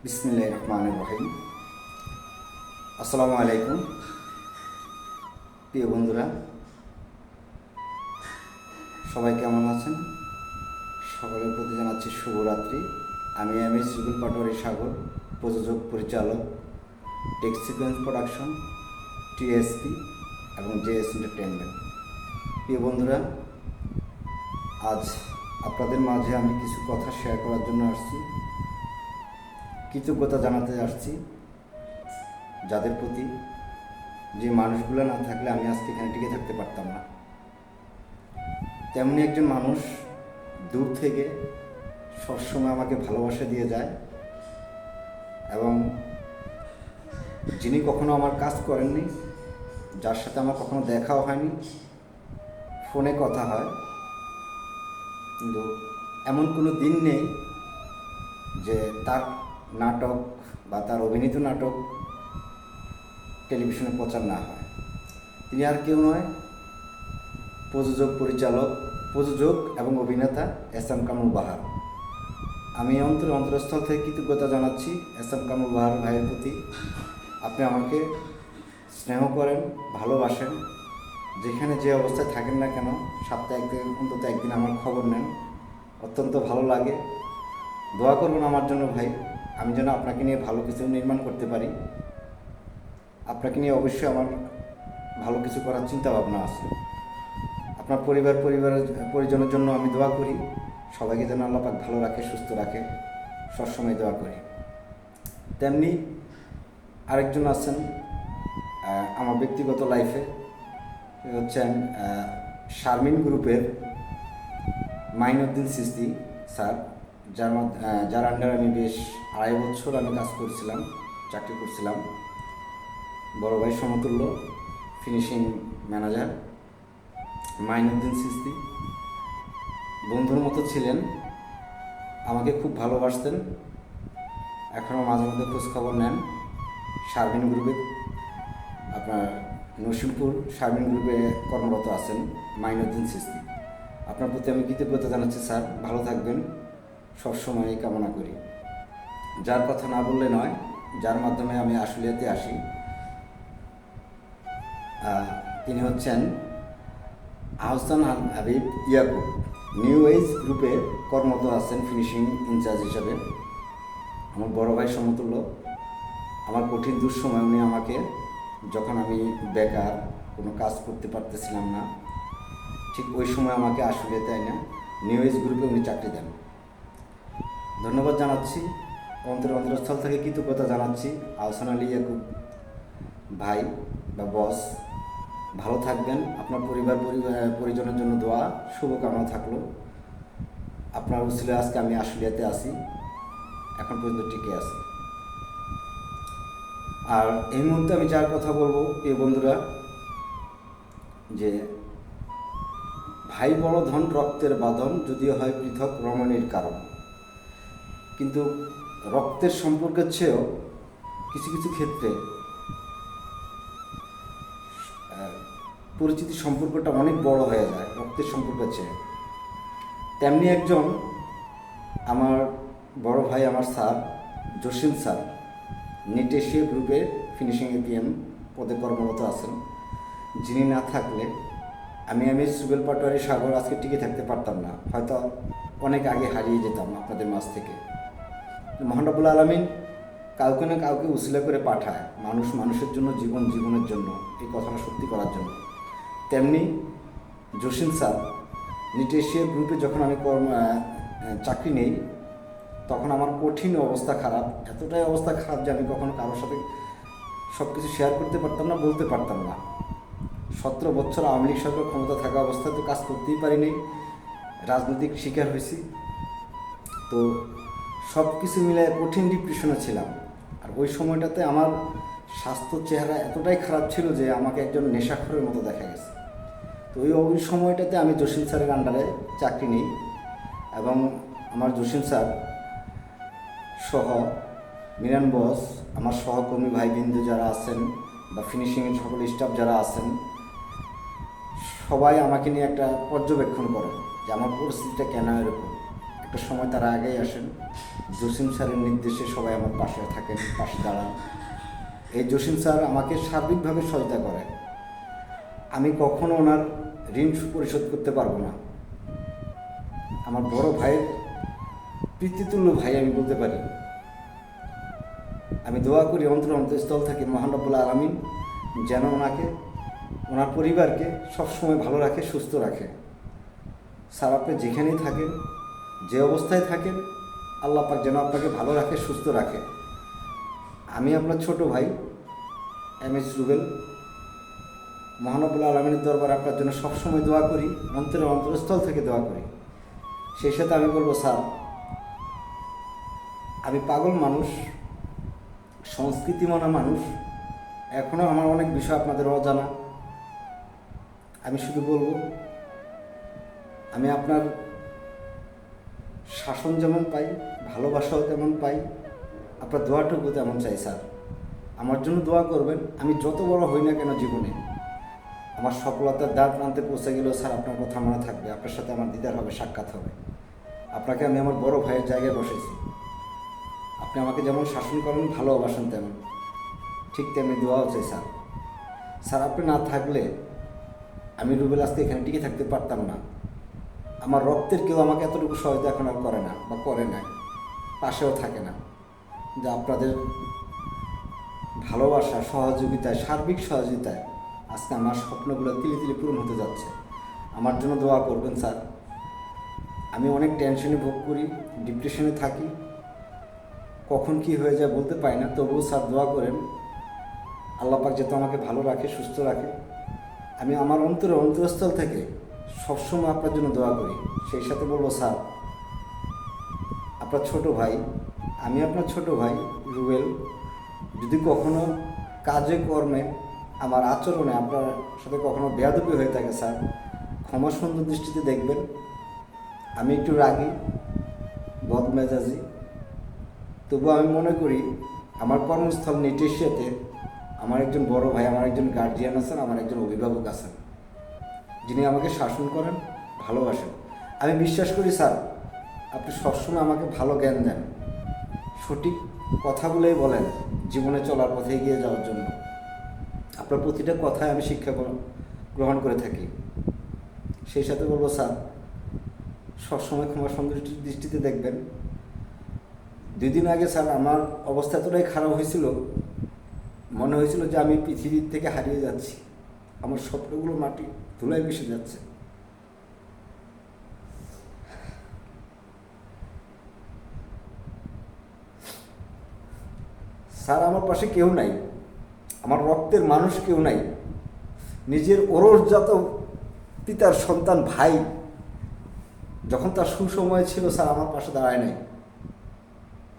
বিসমিল্লাহির রহমানির রহিম। আসসালামু আলাইকুম প্রিয় বন্ধুরা, সবাই কেমন আছেন? সকলের প্রতি জানাচ্ছি শুভরাত্রি। আমি রুবেল পাটোয়ারি সাগর, প্রযোজক পরিচালক, টেক সিকোয়েন্স প্রোডাকশন, টিএসপি এবং জেএস এন্টারটেনমেন্ট। প্রিয় বন্ধুরা, আজ আপনাদের মাঝে আমি কিছু কথা শেয়ার করার জন্য আসছি, কৃতজ্ঞতা জানাতে আসছি যাদের প্রতি, যে মানুষগুলো না থাকলে আমি আজকে এখানে টিকে থাকতে পারতাম না। তেমনি একজন মানুষ দূর থেকে সবসময় আমাকে ভালোবাসা দিয়ে যায় এবং যিনি কখনো আমার কাজ করেননি, যার সাথে আমার কখনো দেখাও হয়নি, ফোনে কথা হয়, কিন্তু এমন কোনো দিন নেই যে তার নাটক বা তার অভিনীত নাটক টেলিভিশনে প্রচার না হয়। তিনি আর কেউ নয়, প্রযোজক এবং অভিনেতা এস.এম. কামরুল বাহার। আমি অন্তরস্থল থেকে কৃতজ্ঞতা জানাচ্ছি এস.এম. কামরুল বাহার ভাইয়ের প্রতি। আপনি আমাকে স্নেহ করেন, ভালোবাসেন, যেখানে যে অবস্থায় থাকেন না কেন সপ্তাহে অন্তত একদিন আমার খবর নেন, অত্যন্ত ভালো লাগে। দোয়া করবেন আমার জন্য ভাই, আমি যেন আপনাকে নিয়ে ভালো কিছু নির্মাণ করতে পারি। আপনাকে নিয়ে অবশ্যই আমার ভালো কিছু করার চিন্তা ভাবনা আছে। আপনার পরিজনের জন্য আমি দোয়া করি, সবাইকে যেন আল্লাহ পাক ভালো রাখে, সুস্থ রাখে, সবসময় দোয়া করি। তেমনি আরেকজন আছেন আমার ব্যক্তিগত লাইফে, হচ্ছেন শারমিন গ্রুপের মাইনুদ্দিন সিস্তি স্যার, যার আন্ডারে আমি বেশ 2.5 বছর আমি কাজ করছিলাম, চাকরি করছিলাম। বড় ভাই সমতুল্য ফিনিশিং ম্যানেজার মাইনুদ্দিন সিস্তি বন্ধুর মতো ছিলেন, আমাকে খুব ভালোবাসতেন, এখনও মাঝে মধ্যে খোঁজখবর নেন। শারমিন গ্রুপে, আপনার নসিমপুর শারমিন গ্রুপে কর্মরত আছেন মাইনুদ্দিন সিস্তি। আপনার প্রতি আমি কৃতজ্ঞতা জানাচ্ছি স্যার, ভালো থাকবেন, সবসময় কামনা করি। যার কথা না বললে নয়, যার মাধ্যমে আমি আশুলিয়াতে আসি, তিনি হচ্ছেন আহসান হাবিব ইয়াকুব, নিউ এজ গ্রুপে কর্মরত আছেন ফিনিশিং ইনচার্জ হিসাবে। আমার বড় ভাই সমতুল্য। আমার কঠিন দুঃসময় উনি আমাকে, যখন আমি বেকার কোনো কাজ করতে পারতেছিলাম না, ঠিক ওই সময় আমাকে আশুলিয়াতে না নিউ এজ গ্রুপে উনি চাকরি দেন। ধন্যবাদ জানাচ্ছি, অন্তরস্থল থেকে কৃতজ্ঞতা জানাচ্ছি আহসান আলী ইয়াকুব ভাই বা বস। ভালো থাকবেন, আপনার পরিজনের জন্য দোয়া, শুভকামনা থাকলো। আপনার উসিলায় আজকে আমি আশুলিয়াতে আসি, এখন পর্যন্ত টিকে আছি। আর এই মুহূর্তে আমি যার কথা বলবো প্রিয় বন্ধুরা, যে ভাই বড় ধন রক্তের বাঁধন, যদিও হয় পৃথক রমণীর কারণ, কিন্তু রক্তের সম্পর্কের চেয়েও কিছু কিছু ক্ষেত্রে পরিচিতি সম্পর্কটা অনেক বড় হয়ে যায় রক্তের সম্পর্কের চেয়ে। তেমনি একজন আমার বড় ভাই, আমার sir Jasim sir, net Asia গ্রুপে ফিনিশিং এপিএম পদে কর্মরত আছেন, যিনি না থাকলে আমি রুবেল পাটোয়ারি সাগর আজকে টিকে থাকতে পারতাম না, হয়তো অনেক আগে হারিয়ে যেতাম আপনাদের মাঝ থেকে। মহান রব্বুল আলামিন কাউকে না কাউকে উসিলা করে পাঠায়, মানুষের জন্য, জীবনের জন্য, এই কথাটা সত্যি করার জন্য। তেমনি জসিম স্যার নেট এশিয়া গ্রুপে যখন আমি চাকরি নেই, তখন আমার কঠিন অবস্থা খারাপ, এতটাই অবস্থা খারাপ যে আমি কখনো কারোর সাথে সব কিছু শেয়ার করতে পারতাম না, বলতে পারতাম না। 17 বছর আওয়ামী লীগ সরকার ক্ষমতা থাকা অবস্থায় তো কাজ করতেই পারিনি, রাজনৈতিক শিকার হয়েছি। তো সব কিছু মিলে কঠিন ডিপ্রেশনে ছিলাম। আর ওই সময়টাতে আমার স্বাস্থ্য চেহারা এতটাই খারাপ ছিল যে আমাকে একজন নেশাখোরের মতো দেখা গেছে। তো ওই সময়টাতে আমি জসিম স্যারের আন্ডারে চাকরি নিই এবং আমার জসিম স্যার সহ মিরান বস, আমার সহকর্মী ভাইবৃন্দ যারা আছেন বা ফিনিশিংয়ের সকল স্টাফ যারা আছেন, সবাই আমাকে নিয়ে একটা পর্যবেক্ষণ করেন যে আমার পরিস্থিতিটা কেন এরকম। একটা সময় তারা আগেই আসেন। জসিম স্যারের নির্দেশে সবাই আমার পাশে থাকেন, পাশে দাঁড়ান। এই জসিম স্যার আমাকে সার্বিকভাবে সহায়তা করেন। আমি কখনো ওনার ঋণ পরিশোধ করতে পারবো না। আমার বড় ভাইয়ের পিতৃতুল্য ভাই আমি বলতে পারি। আমি দোয়া করি অন্তরস্থল থেকে মহান রব্বুল আলামিন যেন ওনাকে, ওনার পরিবারকে সবসময় ভালো রাখে, সুস্থ রাখে। স্যার আপনি যেখানেই থাকেন, যে অবস্থায় থাকেন, আল্লাহ পাক যেন আপনাকে ভালো রাখে, সুস্থ রাখে। আমি আপনার ছোট ভাই MS রুবেল মহান রব্বুল আলামিনের দরবারে আপনার জন্য সবসময় দোয়া করি, অন্তরস্থল থেকে দোয়া করি। সেই সাথে আমি বলবো স্যার, আমি পাগল মানুষ, সংস্কৃতি মানা মানুষ, এখনও আমার অনেক বিষয় আপনাদের অজানা। আমি শুধু বলবো, আমি আপনার শাসন যেমন পাই, ভালোবাসাও তেমন পাই, আপনার দোয়াটুকু তেমন চাই স্যার। আমার জন্য দোয়া করবেন। আমি যত বড় হই না কেন জীবনে, আমার সফলতার দ্বার প্রান্তে পৌঁছে গেলেও স্যার আপনার কথা মনে থাকবে। আপনার সাথে আমার দিদার হবে, সাক্ষাৎ হবে। আপনাকে আমি আমার বড় ভাইয়ের জায়গায় বসেছি। আপনি আমাকে যেমন শাসন করেন, ভালোবাসেন, তেমন ঠিক তেমনি দোয়াও চাই স্যার। স্যার আপনি না থাকলে আমি রুবেল আজকে এখানে টিকে থাকতে পারতাম না। আমার রক্তের কেউ আমাকে এতটুকু সহায়তা এখন আর করে না, বা করে নাই, পাশেও থাকে না। যে আপনাদের ভালোবাসা, সহযোগিতায়, সার্বিক সহযোগিতায় আজকে আমার স্বপ্নগুলো তিলে তিলে পূরণ হতে যাচ্ছে। আমার জন্য দোয়া করবেন স্যার। আমি অনেক টেনশনে ভোগ করি, ডিপ্রেশনে থাকি, কখন কি হয়ে যায় বলতে পারি না। তবুও স্যার দোয়া করেন আল্লাহ পাক যাতে আমাকে ভালো রাখে, সুস্থ রাখে। আমি আমার অন্তরস্থল থেকে সবসময় আপনার জন্য দোয়া করি। সেই সাথে বলবো স্যার, আপনার ছোট ভাই, আমি আপনার ছোট ভাই রুবেল, যদি কখনো কাজে কর্মে, আমার আচরণে আপনার সাথে কখনো বেয়াদবি হয়ে থাকে স্যার, ক্ষমা সুন্দর দৃষ্টিতে দেখবেন। আমি একটু রাগী, বদমেজাজি, তবু আমি মনে করি আমার কর্মস্থল নিটেশিয়াতে আমার একজন বড় ভাই, আমার একজন গার্জিয়ান আছেন, আমার একজন অভিভাবক আছেন, যিনি আমাকে শাসন করেন, ভালোবাসেন। আমি বিশ্বাস করি স্যার আপনি সবসময় আমাকে ভালো জ্ঞান দেন, সঠিক কথাগুলোই বলেন জীবনে চলার পথে এগিয়ে যাওয়ার জন্য। আপনার প্রতিটা কথায় আমি শিক্ষা গ্রহণ করে থাকি। সেই সাথে বলবো স্যার, সবসময় ক্ষমা সুন্দর দৃষ্টিতে দেখবেন। 2 দিন আগে স্যার আমার অবস্থা এতটাই খারাপ হয়েছিল, মনে হয়েছিল যে আমি পৃথিবীর থেকে হারিয়ে যাচ্ছি, আমার স্বপ্নগুলো মাটি ধুলায় মিশে যাচ্ছে। স্যার আমার পাশে কেউ নাই, আমার রক্তের মানুষ কেউ নাই। নিজের ওরসজাত পিতার সন্তান ভাই যখন তার সুসময় ছিল স্যার আমার পাশে দাঁড়ায় নাই।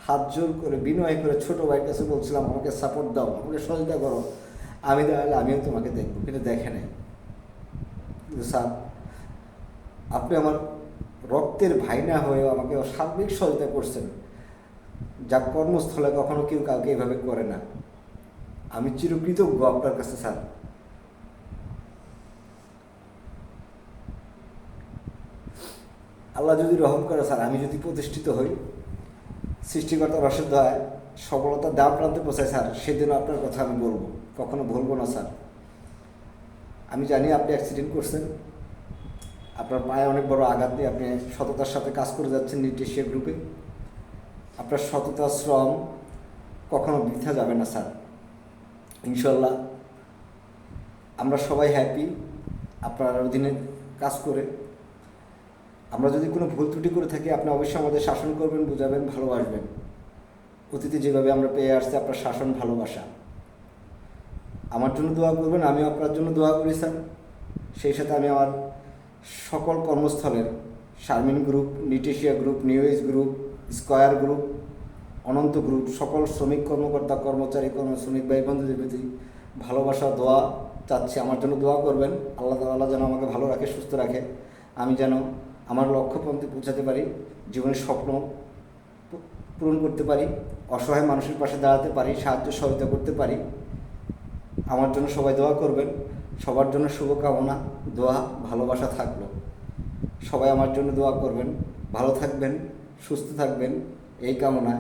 হাত জোর করে, বিনয় করে ছোট ভাইয়ের কাছে বলছিলাম আমাকে সাপোর্ট দাও, আমাকে সহযোগিতা করো, আমি দাঁড়ালে আমিও তোমাকে দেখবো, কিন্তু দেখে নেই। কিন্তু স্যার আপনি আমার রক্তের ভাই না হয়েও আমাকে সার্বিক সহযোগিতা করছেন, যা কর্মস্থলে কখনো কেউ কাউকে এভাবে করে না। আমি চিরকৃতজ্ঞ আপনার কাছে স্যার। আল্লাহ যদি রহম করে স্যার, আমি যদি প্রতিষ্ঠিত হই, সৃষ্টিকর্তার অশেষ দয়ায় সফলতার দ্বার প্রান্তে পৌঁছায় স্যার, সেদিন আপনার কথা আমি বলবো, কখনো ভুলবো না স্যার। আমি জানি আপনি অ্যাক্সিডেন্ট করছেন, আপনার পায়ে অনেক বড় আঘাত দিয়ে আপনি সততার সাথে কাজ করে যাচ্ছেন নিউট্রিশিয়া গ্রুপে। আপনার সততা, শ্রম কখনো বৃথা যাবে না স্যার। ইনশাল্লাহ আমরা সবাই হ্যাপি আপনার অধীনে কাজ করে। আমরা যদি কোনো ভুল ত্রুটি করে থাকি, আপনি অবশ্যই আমাদের শাসন করবেন, বুঝাবেন, ভালোবাসবেন। অতীতে যেভাবে আমরা পেয়ে আসছি আপনার শাসন, ভালোবাসা। আমার জন্য দোয়া করবেন, আমিও আপনার জন্য দোয়া করি স্যার। সেই সাথে আমি আমার সকল কর্মস্থলের Sharmin group, Nutricia group, New Age group, Square group, Ananta group, সকল শ্রমিক কর্মকর্তা, কর্মচারী, শ্রমিক ভাই বন্ধুদের প্রতি ভালোবাসা, দোয়া চাচ্ছি। আমার জন্য দোয়া করবেন। আল্লাহ তাআলা যেন আমাকে ভালো রাখে, সুস্থ রাখে, আমি যেন আমার লক্ষ্যপন্থী পৌঁছাতে পারি, জীবনের স্বপ্ন পূরণ করতে পারি, অসহায় মানুষের পাশে দাঁড়াতে পারি, সাহায্য সহায়তা করতে পারি। আমার জন্য সবাই দোয়া করবেন। সবার জন্য শুভকামনা, দোয়া, ভালোবাসা থাকলো। সবাই আমার জন্য দোয়া করবেন। ভালো থাকবেন, সুস্থ থাকবেন এই কামনা।